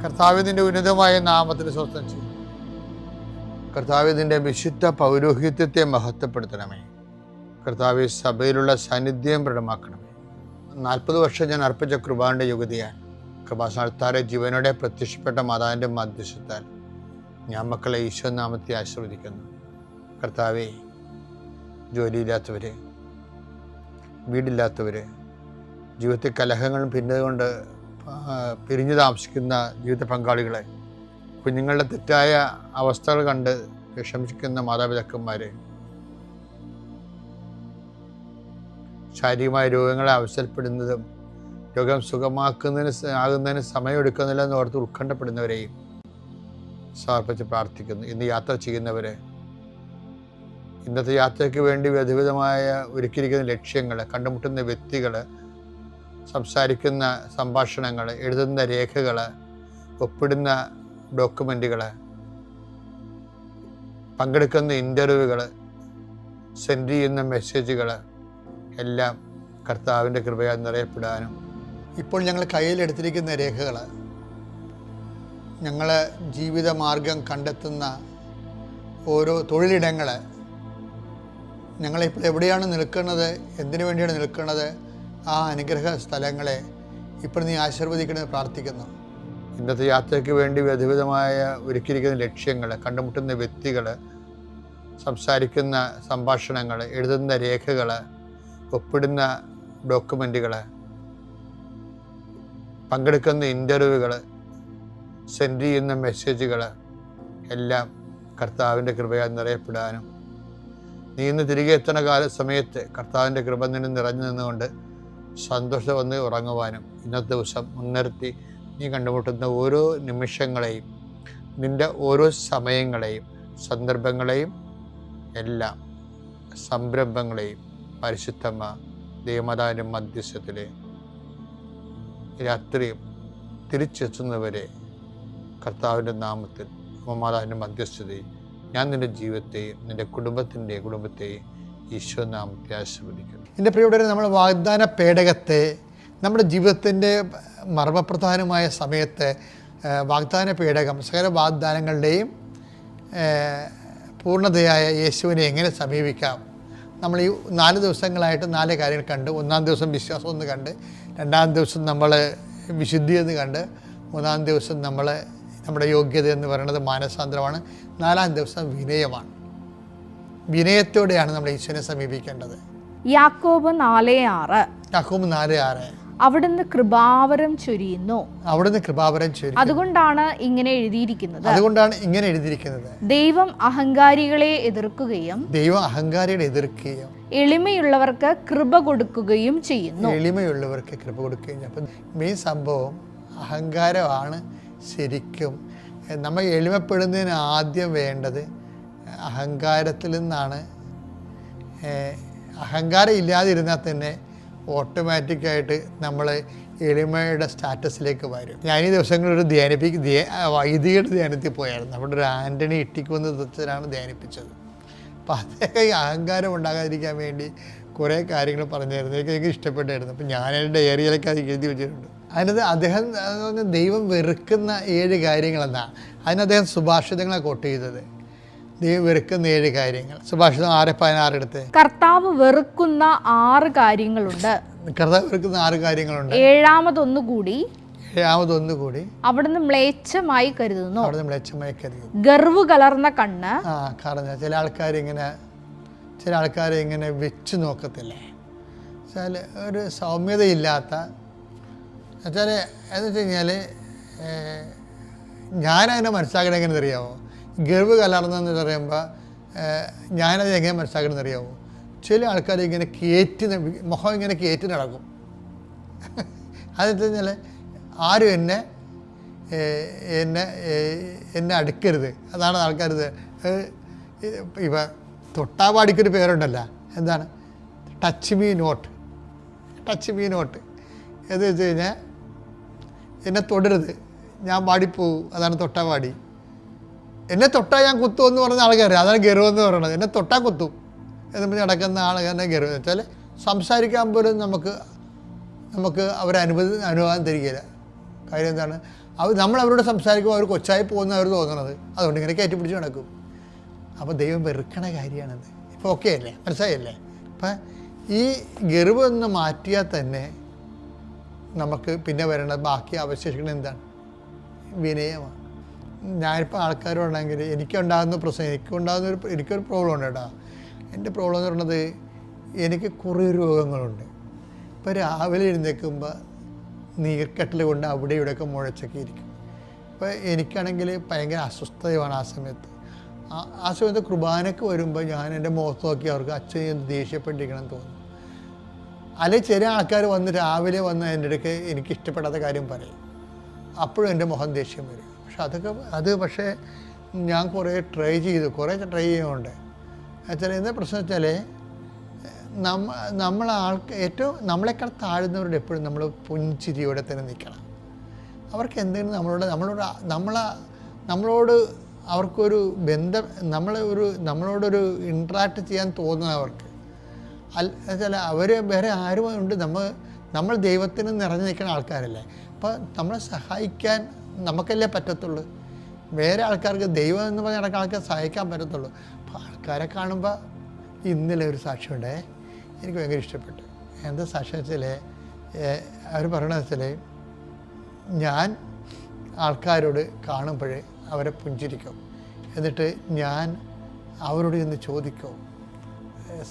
കർത്താവിൻ്റെ ഉന്നതമായ നാമത്തിൽ സ്വസ്ഥം ചെയ്യും. കർത്താവിൻ്റെ വിശുദ്ധ പൗരോഹിത്യത്തെ മഹത്വപ്പെടുത്തണമേ. കർത്താവ് സഭയിലുള്ള സാന്നിധ്യം പ്രകടമാക്കണമേ. 40 വർഷം ഞാൻ അർപ്പിച്ച കൃപാന്റെ യുഗതിയാൽ കൃപാസ്ഥാനത്താറെ ജീവനോടെ പ്രത്യക്ഷപ്പെട്ട മാതാവിൻ്റെ മധ്യസ്ഥത്താൽ ഞാൻ മക്കളെ ഈശോ നാമത്തെ ആശീർവദിക്കുന്നു. കർത്താവെ, ജോലിയില്ലാത്തവര്, വീടില്ലാത്തവര്, ജീവിതത്തിൽ കലഹങ്ങളും ഭിന്നതകൊണ്ട് പിരിഞ്ഞു താമസിക്കുന്ന ജീവിത പങ്കാളികളെ, കുഞ്ഞുങ്ങളുടെ തെറ്റായ അവസ്ഥകൾ കണ്ട് വിഷമിക്കുന്ന മാതാപിതാക്കന്മാരെ, ശാരീരികമായ രോഗങ്ങളെ അവസരപ്പെടുന്നതും രോഗം ആകുന്നതിന് സമയമെടുക്കുന്നില്ല എന്ന് ഓർത്ത് ഉത്കണ്ഠപ്പെടുന്നവരെയും സമർപ്പിച്ച് പ്രാർത്ഥിക്കുന്നു. ഇന്ന് യാത്ര ചെയ്യുന്നവരെ, ഇന്നത്തെ യാത്രയ്ക്ക് വേണ്ടി വിധവിധമായ ഒരുക്കിയിരിക്കുന്ന ലക്ഷ്യങ്ങൾ, കണ്ടുമുട്ടുന്ന വ്യക്തികൾ, സംസാരിക്കുന്ന സംഭാഷണങ്ങൾ, എഴുതുന്ന രേഖകൾ, ഒപ്പിടുന്ന ഡോക്യുമെൻറ്റുകൾ, പങ്കെടുക്കുന്ന ഇൻ്റർവ്യൂകൾ, സെൻഡ് ചെയ്യുന്ന മെസ്സേജുകൾ എല്ലാം കർത്താവിൻ്റെ കൃപയാൽ നിറയപ്പെടാനും, ഇപ്പോൾ ഞങ്ങൾ കയ്യിലെടുത്തിരിക്കുന്ന രേഖകൾ ഞങ്ങൾ ജീവിതമാർഗം കണ്ടെത്തുന്ന ഓരോ തൊഴിലിടങ്ങൾ, ഞങ്ങളിപ്പോൾ എവിടെയാണ് നിൽക്കുന്നത്, എന്തിനു വേണ്ടിയാണ് നിൽക്കുന്നത്, ആ അനുഗ്രഹ സ്ഥലങ്ങളെ ഇപ്പോൾ നീ ആശീർവദിക്കണമെന്ന് പ്രാർത്ഥിക്കുന്നു. ഇന്നത്തെ യാത്രയ്ക്ക് വേണ്ടി വിധവിധമായ ഒരുക്കിയിരിക്കുന്ന ലക്ഷ്യങ്ങൾ, കണ്ടുമുട്ടുന്ന വ്യക്തികൾ, സംസാരിക്കുന്ന സംഭാഷണങ്ങൾ, എഴുതുന്ന രേഖകൾ, ഒപ്പിടുന്ന ഡോക്യുമെൻറ്റുകൾ, പങ്കെടുക്കുന്ന ഇൻ്റർവ്യൂകൾ, സെൻഡ് ചെയ്യുന്ന മെസ്സേജുകൾ എല്ലാം കർത്താവിൻ്റെ കൃപയാൽ നിറയപ്പെടാനും, നീ ഇന്ന് തിരികെ എത്തുന്ന സമയത്ത് കർത്താവിൻ്റെ കൃപ നിന്നെ നിറഞ്ഞു നിന്നുകൊണ്ട് സന്തോഷം വന്ന് ഉറങ്ങുവാനും, ഇന്നത്തെ ദിവസം മുൻനിർത്തി നീ കണ്ടുമുട്ടുന്ന ഓരോ നിമിഷങ്ങളെയും, നിൻ്റെ ഓരോ സമയങ്ങളെയും, സന്ദർഭങ്ങളെയും എല്ലാം സംരംഭങ്ങളെയും പരിശുദ്ധമ്മ ദൈവമാതാവിൻ്റെ മധ്യസ്ഥത്തിൽ രാത്രിയും തിരിച്ചെത്തുന്നവരെ കർത്താവിൻ്റെ നാമത്തിൽ മാതാവിൻ്റെ മധ്യസ്ഥതയിൽ ഞാൻ നിൻ്റെ ജീവിതത്തെയും നിൻ്റെ കുടുംബത്തെയും ഈശോ നാമത്തെ ആശീർവദിക്കുന്നു. എൻ്റെ പ്രിയപ്പെട്ടവരെ, നമ്മൾ വാഗ്ദാന പേടകത്തെ നമ്മുടെ ജീവിതത്തിൻ്റെ മർമ്മപ്രധാനമായ സമയത്ത് വാഗ്ദാന പേടകം സകല വാഗ്ദാനങ്ങളുടെയും പൂർണ്ണതയായ യേശുവിനെ എങ്ങനെ സമീപിക്കാം, നമ്മൾ ഈ 4 ദിവസങ്ങളായിട്ട് 4 കാര്യങ്ങൾ കണ്ട്. 1-ാം ദിവസം വിശ്വാസം എന്ന് കണ്ട്, 2-ാം ദിവസം നമ്മൾ വിശുദ്ധി എന്ന് കണ്ട്, 3-ാം ദിവസം നമ്മുടെ യോഗ്യത എന്ന് പറയുന്നത് മാനസാന്തരമാണ്, 4-ാം ദിവസം വിനയമാണ്. വിനയത്തോടെയാണ് നമ്മൾ ഈശ്വരനെ സമീപിക്കേണ്ടത്. യാക്കോബ് 4:6 അവിടുന്ന് കൃപാവരം ചൊരിയുന്നു. അതുകൊണ്ടാണ് ഇങ്ങനെ എഴുതിയിരിക്കുന്നത്. ദൈവം അഹങ്കാരികളെ എതിർക്കുകയും എളിമയുള്ളവർക്ക് കൃപ കൊടുക്കുകയും ചെയ്യുന്നു. അപ്പം മെയിൻ സംഭവം അഹങ്കാരമാണ്. ശരിക്കും നമ്മൾ എളിമപ്പെടുന്നതിന് ആദ്യം വേണ്ടത് അഹങ്കാരത്തിൽ നിന്നാണ്. അഹങ്കാരം ഇല്ലാതിരുന്നാൽ തന്നെ ഓട്ടോമാറ്റിക്കായിട്ട് നമ്മൾ എളിമയുടെ സ്റ്റാറ്റസിലേക്ക് വരും. ഞാൻ ഈ ദിവസങ്ങളൊരു വൈദികയുടെ ധ്യാനത്തിൽ പോയായിരുന്നു. അവിടെ ഒരു ആൻ്റണി ഇട്ടിക്കുമെന്ന് തരത്തിലാണ് ധ്യാനിപ്പിച്ചത്. അപ്പം അദ്ദേഹം ഈ അഹങ്കാരം ഉണ്ടാകാതിരിക്കാൻ വേണ്ടി കുറേ കാര്യങ്ങൾ പറഞ്ഞായിരുന്നു. എനിക്ക് ഇഷ്ടപ്പെട്ടായിരുന്നു. അപ്പം ഞാൻ എൻ്റെ ഡയറിയിലൊക്കെ അത് എഴുതി വെച്ചിട്ടുണ്ട്. അതിനകത്ത് അദ്ദേഹം ദൈവം വെറുക്കുന്ന 7 കാര്യങ്ങളെന്നാണ്. അതിന് അദ്ദേഹം സുഭാഷിതങ്ങളെ കോട്ട് ചെയ്തത്. ദൈവം വെറുക്കുന്ന 7 കാര്യങ്ങൾ. സുഭാഷിതം 6:16 എടുത്ത്. കർത്താവ് വെറുക്കുന്ന 6 കാര്യങ്ങളുണ്ട്. 7-ാമതൊന്നു കൂടി അവിടുന്ന് മ്ലേച്ഛമായി കരുതുന്നു. ഗർവ് കലർന്ന കണ്ണ്. ചില ആൾക്കാർ ഇങ്ങനെ വെച്ച് നോക്കത്തില്ലേ, വെച്ചാൽ ഒരു സൗമ്യതയില്ലാത്ത വെച്ചാൽ എന്ന് വെച്ച് കഴിഞ്ഞാൽ ഞാനതിനെ മനസ്സിലാക്കണ എങ്ങനെ അറിയാമോ? ഗർവ് കലർന്നെന്ന് പറയുമ്പോൾ ഞാനത് എങ്ങനെ മനസ്സിലാക്കണമെന്ന് അറിയാമോ? ചില ആൾക്കാർ ഇങ്ങനെ മുഖം ഇങ്ങനെ കയറ്റി നടക്കും. അതെന്ന് വെച്ചാൽ ആരും എന്നെ അടുക്കരുത്, അതാണ് ആൾക്കാർ. ഇപ്പം തൊട്ടാവാടിക്കൊരു പേരുണ്ടല്ലോ, എന്താണ്? ടച്ച് മീ നോട്ട് എന്ന് വെച്ച് കഴിഞ്ഞാൽ എന്നെ തൊടരുത്, ഞാൻ പാടിപ്പോവും, അതാണ് തൊട്ടാവാടി. എന്നെ തൊട്ടാൽ ഞാൻ കുത്തുമെന്ന് പറഞ്ഞ ആൾക്കാർ, അതാണ് ഗർവെന്ന് പറയുന്നത്. എന്നെ തൊട്ടാൽ കുത്തും എന്ന് പറഞ്ഞ് നടക്കുന്ന ആൾക്കാരെ ഗർവം വെച്ചാൽ സംസാരിക്കാൻ പോലും നമുക്ക് അവരെ അനുവാദം തരികയില്ല. കാര്യം എന്താണ്? നമ്മൾ അവരോട് സംസാരിക്കുമ്പോൾ അവർ കൊച്ചായി പോകുന്ന അവർ തോന്നണത്, അതുകൊണ്ട് ഇങ്ങനെ കയറ്റി പിടിച്ച് നടക്കും. അപ്പോൾ ദൈവം വെറുക്കണ കാര്യമാണത്. ഇപ്പോൾ ഓക്കെ അല്ലേ, മനസ്സിലായല്ലേ? അപ്പം ഈ ഗർവ് ഒന്ന് മാറ്റിയാൽ തന്നെ നമുക്ക് പിന്നെ വരേണ്ടത് ബാക്കി അവശേഷിക്കുന്നത് എന്താണ്? വിനയമാണ്. ഞാനിപ്പോൾ ആൾക്കാരുണ്ടെങ്കിൽ എനിക്കുണ്ടാകുന്ന പ്രശ്നം, എനിക്കൊരു പ്രോബ്ലം ഉണ്ട് കേട്ടോ. എൻ്റെ പ്രോബ്ലം എന്ന് പറയുന്നത് എനിക്ക് കുറേ രോഗങ്ങളുണ്ട്. ഇപ്പോൾ രാവിലെ എഴുന്നേൽക്കുമ്പോൾ നീർക്കെട്ടൽ കൊണ്ട് അവിടെ ഇവിടെയൊക്കെ മുഴച്ചൊക്കെ ഇരിക്കും. ഇപ്പോൾ എനിക്കാണെങ്കിൽ ഭയങ്കര അസ്വസ്ഥതയാണ് ആ സമയത്ത്. ആ സമയത്ത് കുർബാനയ്ക്ക് വരുമ്പോൾ ഞാൻ എൻ്റെ മുഖത്ത് നോക്കി അവർക്ക് അച്ഛൻ എന്ത് ദേഷ്യപ്പെട്ടിരിക്കണം എന്ന് തോന്നും. അല്ലെങ്കിൽ ചില ആൾക്കാർ വന്ന് രാവിലെ വന്ന് എൻ്റെ അടുക്ക് എനിക്ക് ഇഷ്ടപ്പെടാത്ത കാര്യം പറയും, അപ്പോഴും എൻ്റെ മുഖം ദേഷ്യം വരും. പക്ഷേ ഞാൻ കുറേ ട്രൈ ചെയ്യുന്നുണ്ട്. വെച്ചാൽ എന്താ പ്രശ്നം വെച്ചാൽ ഏറ്റവും നമ്മളെക്കാൾ താഴ്ന്നവരുടെ എപ്പോഴും നമ്മൾ പുഞ്ചിരിയോടെ തന്നെ നിൽക്കണം. അവർക്ക് എന്തെങ്കിലും നമ്മളോട് അവർക്കൊരു ബന്ധം, നമ്മളോടൊരു ഇൻട്രാക്ട് ചെയ്യാൻ തോന്നുന്ന അവർക്ക് വെച്ചാൽ അവർ വേറെ ആരും ഉണ്ട്. നമ്മൾ ദൈവത്തിന് നിറഞ്ഞു നിൽക്കുന്ന ആൾക്കാരല്ലേ. അപ്പോൾ നമ്മളെ സഹായിക്കാൻ നമുക്കല്ലേ പറ്റത്തുള്ളൂ. വേറെ ആൾക്കാർക്ക് ദൈവം എന്ന് പറഞ്ഞ ആൾക്കാർക്ക് സഹായിക്കാൻ പറ്റത്തുള്ളൂ. അപ്പോൾ ആൾക്കാരെ കാണുമ്പോൾ ഇന്നലെ ഒരു സാക്ഷ്യമുണ്ടേ, എനിക്ക് ഭയങ്കര ഇഷ്ടപ്പെട്ടു. എന്താ സാക്ഷ്യം വെച്ചാൽ അവർ പറയണത് വെച്ചാൽ, ഞാൻ ആൾക്കാരോട് കാണുമ്പോൾ അവരെ പുഞ്ചിരിക്കും, എന്നിട്ട് ഞാൻ അവരോട് ഇന്ന് ചോദിക്കും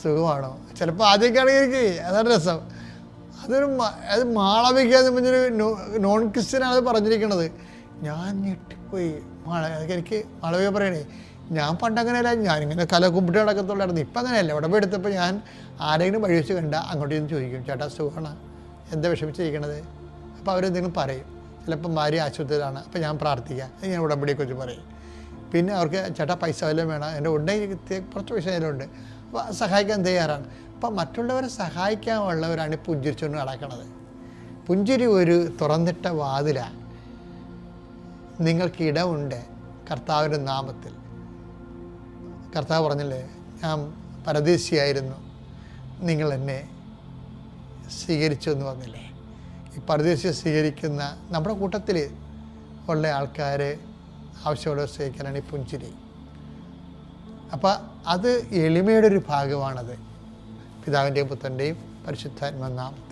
സുഖമാണോ. ചിലപ്പോൾ ആദ്യമൊക്കെയാണെങ്കിൽ എനിക്ക് അതാണ് രസം. അത് മാളവികയെന്ന് പറഞ്ഞൊരു നോൺ ക്രിസ്ത്യനാണ് അത് പറഞ്ഞിരിക്കണത്. ഞാൻ ഞെട്ടിപ്പോയി. എനിക്ക് മാളവിക പറയണേ, ഞാൻ പണ്ടങ്ങനെയല്ല, ഞാനിങ്ങനെ കല കുമ്പിട്ട് നടക്കത്തുള്ളായിരുന്നു. ഇപ്പം അങ്ങനെയല്ല. ഇവിടെ പോയി എടുത്തപ്പോൾ ഞാൻ ആരെങ്കിലും വഴി വെച്ച് കണ്ട അങ്ങോട്ട് ചെന്ന് ചോദിക്കും, ചേട്ടാ സുഖമാണ്, എന്താ വിഷമിച്ചിരിക്കണത്? അപ്പോൾ അവരെന്തെങ്കിലും പറയും. ചിലപ്പോൾ ഭാര്യ ആശുപത്രിയിലാണ്, അപ്പോൾ ഞാൻ പ്രാർത്ഥിക്കാം, ഞാൻ ഉടമ്പടിയെക്കുറിച്ച് പറയും. പിന്നെ അവർക്ക് ചേട്ടാ പൈസ വല്ലതും വേണം, എൻ്റെ ഉണ്ടെങ്കിൽ കുറച്ച് പൈസ അതിലുണ്ട്, അപ്പോൾ സഹായിക്കാൻ തയ്യാറാണ്. അപ്പം മറ്റുള്ളവരെ സഹായിക്കാനുള്ളവരാണ് ഈ പുഞ്ചിരിച്ചുകൊണ്ട് നടക്കണത്. പുഞ്ചിരി ഒരു തുറന്നിട്ട വാതിലാണ്. നിങ്ങൾക്ക് ഇടമുണ്ട് കർത്താവിൻ്റെ നാമത്തിൽ. കർത്താവ് പറഞ്ഞില്ലേ, ഞാൻ പരദേശിയായിരുന്നു, നിങ്ങൾ എന്നെ സ്വീകരിച്ചു എന്ന് പറഞ്ഞില്ലേ. ഈ പരദേശിയെ സ്വീകരിക്കുന്ന നമ്മുടെ കൂട്ടത്തിൽ ഉള്ള ആൾക്കാരെ ആവശ്യമുള്ള സ്വീകരിക്കാനാണ് ഈ പുഞ്ചിരി. അപ്പം അത് എളിമയുടെ ഒരു ഭാഗമാണത്. പിതാവിൻ്റെയും പുത്രൻ്റെയും പരിശുദ്ധാത്മ നാമം.